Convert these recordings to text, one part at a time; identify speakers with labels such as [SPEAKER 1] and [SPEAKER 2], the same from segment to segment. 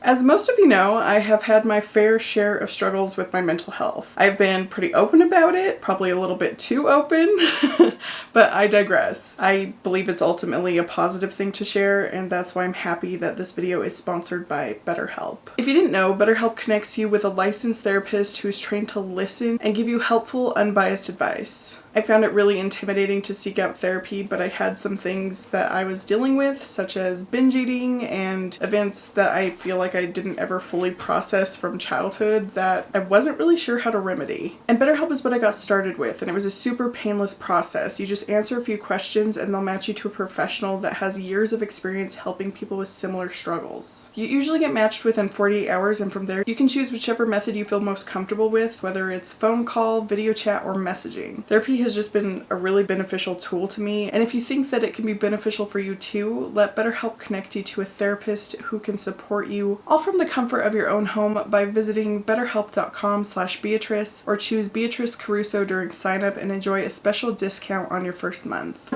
[SPEAKER 1] As most of you know, I have had my fair share of struggles with my mental health. I've been pretty open about it, probably a little bit too open, but I digress. I believe it's ultimately a positive thing to share, and that's why I'm happy that this video is sponsored by Betterhelp. If you didn't know, Betterhelp connects you with a licensed therapist who's trained to listen and give you helpful, unbiased advice. I found it really intimidating to seek out therapy, but I had some things that I was dealing with, such as binge eating and events that I feel like I didn't ever fully process from childhood that I wasn't really sure how to remedy. And BetterHelp is what I got started with, and it was a super painless process. You just answer a few questions and they'll match you to a professional that has years of experience helping people with similar struggles. You usually get matched within 48 hours, and from there you can choose whichever method you feel most comfortable with, whether it's phone call, video chat, or messaging. Therapy has just been a really beneficial tool to me, and if you think that it can be beneficial for you too, let BetterHelp connect you to a therapist who can support you, all from the comfort of your own home, by visiting betterhelp.com/Beatrice, or choose Beatrice Caruso during sign up and enjoy a special discount on your first month.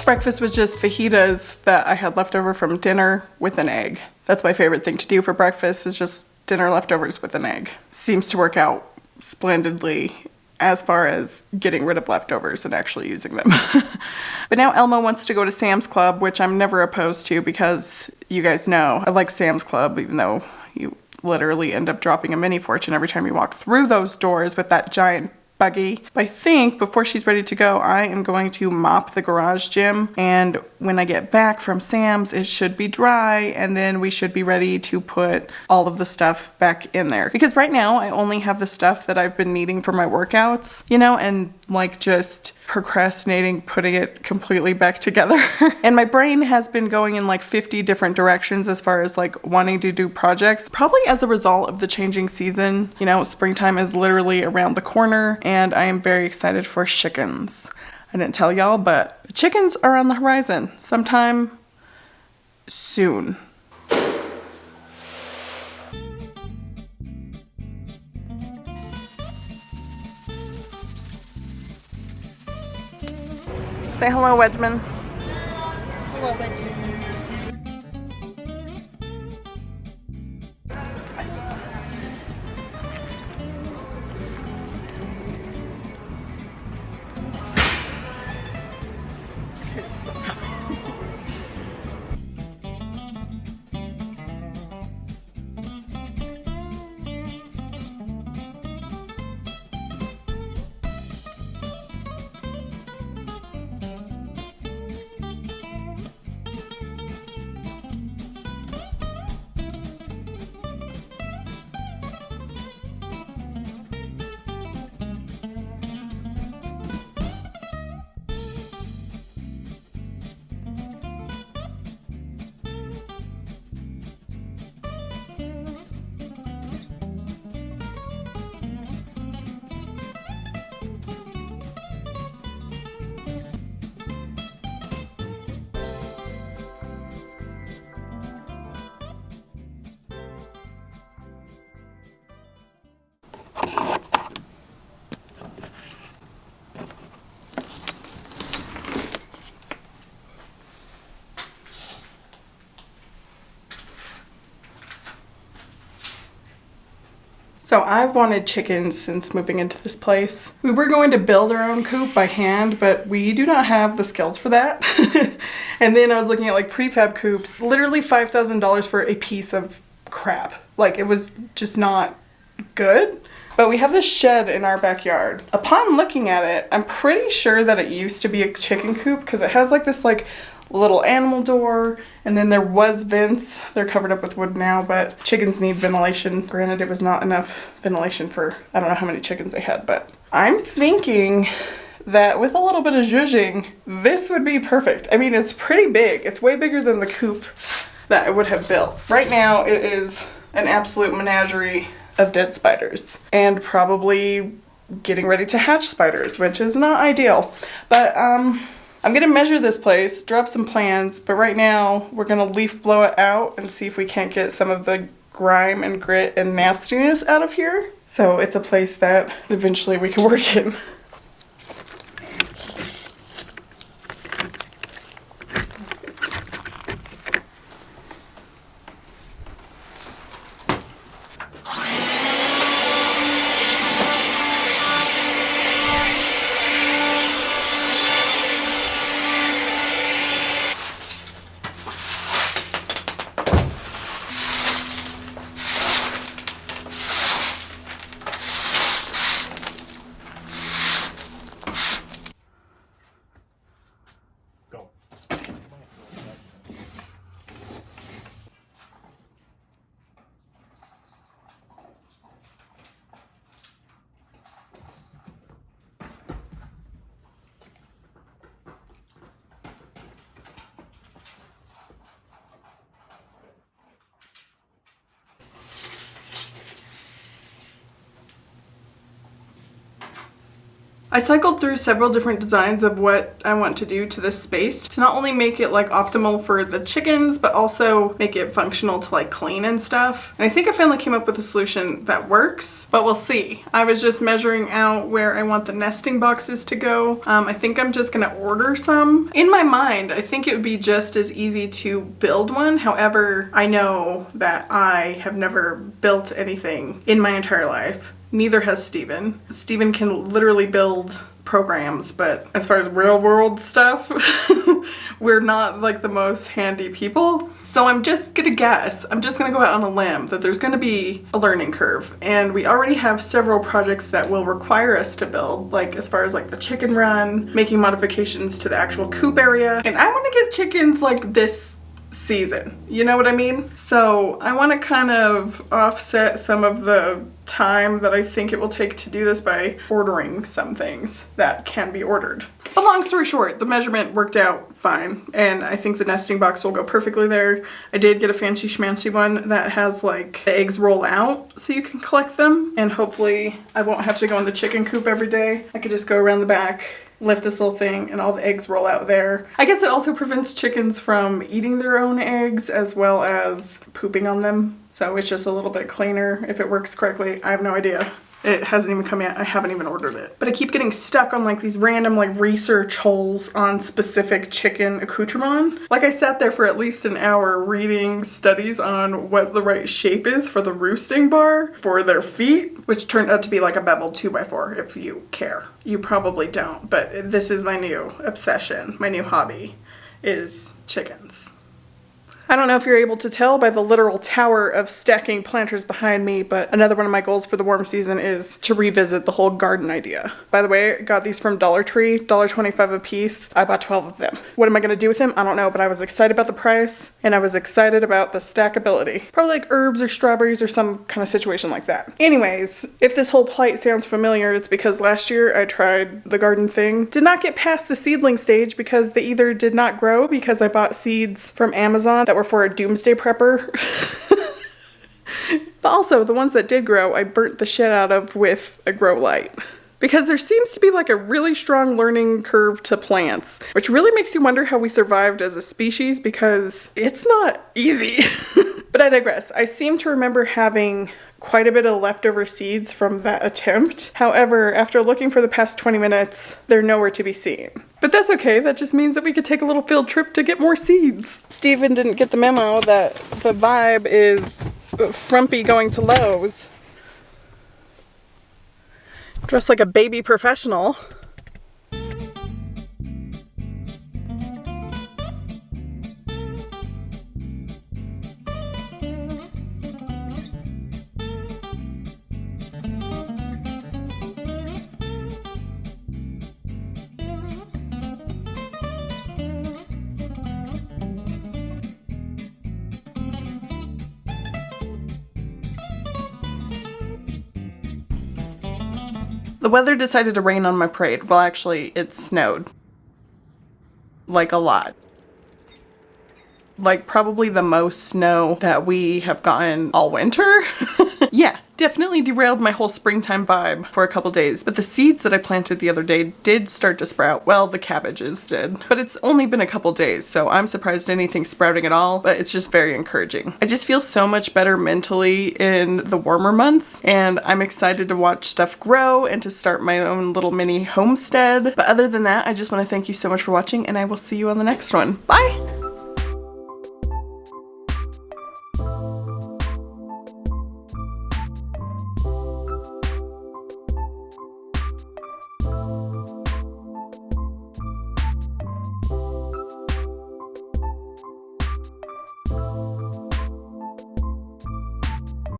[SPEAKER 1] Breakfast was just fajitas that I had left over from dinner with an egg. That's my favorite thing to do for breakfast, is just dinner leftovers with an egg. Seems to work out splendidly as far as getting rid of leftovers and actually using them. But now Elmo wants to go to Sam's Club, which I'm never opposed to because you guys know I like Sam's Club, even though you literally end up dropping a mini fortune every time you walk through those doors with that giant buggy. I think before she's ready to go, I am going to mop the garage gym, and when I get back from Sam's, it should be dry, and then we should be ready to put all of the stuff back in there. Because right now, I only have the stuff that I've been needing for my workouts, you know, and like just procrastinating putting it completely back together. And my brain has been going in like 50 different directions as far as like wanting to do projects, probably as a result of the changing season. You know, springtime is literally around the corner, and I am very excited for chickens. I didn't tell y'all, but the chickens are on the horizon sometime soon. Say hello, Wedgman.
[SPEAKER 2] Hello, Betty.
[SPEAKER 1] So I've wanted chickens since moving into this place. We were going to build our own coop by hand, but we do not have the skills for that. And then I was looking at like prefab coops, literally $5,000 for a piece of crap. Like, it was just not good. But we have this shed in our backyard. Upon looking at it, I'm pretty sure that it used to be a chicken coop because it has like this like little animal door, and then there was vents. They're covered up with wood now, but chickens need ventilation. Granted, it was not enough ventilation for, I don't know how many chickens they had, but I'm thinking that with a little bit of zhuzhing, this would be perfect. I mean, it's pretty big. It's way bigger than the coop that I would have built. Right now, it is an absolute menagerie of dead spiders and probably getting ready to hatch spiders, which is not ideal. But I'm gonna measure this place, drop some plans, but right now we're gonna leaf blow it out and see if we can't get some of the grime and grit and nastiness out of here. So it's a place that eventually we can work in. I cycled through several different designs of what I want to do to this space to not only make it like optimal for the chickens, but also make it functional to like clean and stuff. And I think I finally came up with a solution that works, but we'll see. I was just measuring out where I want the nesting boxes to go. I think I'm just gonna order some. In my mind, I think it would be just as easy to build one. However, I know that I have never built anything in my entire life. Neither has Steven. Steven can literally build programs, but as far as real world stuff, we're not like the most handy people. So I'm just gonna guess, I'm just gonna go out on a limb that there's gonna be a learning curve. And we already have several projects that will require us to build, like as far as like the chicken run, making modifications to the actual coop area. And I wanna get chickens like this season, you know what I mean? So I want to kind of offset some of the time that I think it will take to do this by ordering some things that can be ordered. But long story short, the measurement worked out fine, and I think the nesting box will go perfectly there. I did get a fancy schmancy one that has like the eggs roll out so you can collect them, and hopefully I won't have to go in the chicken coop every day. I could just go around the back, lift this little thing, and all the eggs roll out there. I guess it also prevents chickens from eating their own eggs as well as pooping on them. So it's just a little bit cleaner if it works correctly. I have no idea. It hasn't even come yet. I haven't even ordered it. But I keep getting stuck on like these random like research holes on specific chicken accoutrement. Like I sat there for at least an hour reading studies on what the right shape is for the roosting bar for their feet, which turned out to be like a beveled 2x4 if you care. You probably don't, but this is my new obsession, my new hobby is chickens. I don't know if you're able to tell by the literal tower of stacking planters behind me, but another one of my goals for the warm season is to revisit the whole garden idea. By the way, I got these from Dollar Tree, $1.25 a piece. I bought 12 of them. What am I gonna do with them? I don't know, but I was excited about the price and I was excited about the stackability. Probably like herbs or strawberries or some kind of situation like that. Anyways, if this whole plight sounds familiar, it's because last year I tried the garden thing. Did not get past the seedling stage because they either did not grow because I bought seeds from Amazon that were for a doomsday prepper. But also the ones that did grow, I burnt the shit out of with a grow light. Because there seems to be like a really strong learning curve to plants, which really makes you wonder how we survived as a species because it's not easy. But I digress. I seem to remember having quite a bit of leftover seeds from that attempt. However, after looking for the past 20 minutes, they're nowhere to be seen. But that's okay, that just means that we could take a little field trip to get more seeds. Steven didn't get the memo that the vibe is frumpy going to Lowe's. Dressed like a baby professional. The weather decided to rain on my parade. Well, actually, it snowed. Like a lot. Like probably the most snow that we have gotten all winter. Yeah, definitely derailed my whole springtime vibe for a couple days, but the seeds that I planted the other day did start to sprout. Well, the cabbages did, but it's only been a couple days, so I'm surprised anything's sprouting at all, but it's just very encouraging. I just feel so much better mentally in the warmer months, and I'm excited to watch stuff grow and to start my own little mini homestead. But other than that, I just want to thank you so much for watching, and I will see you on the next one. Bye!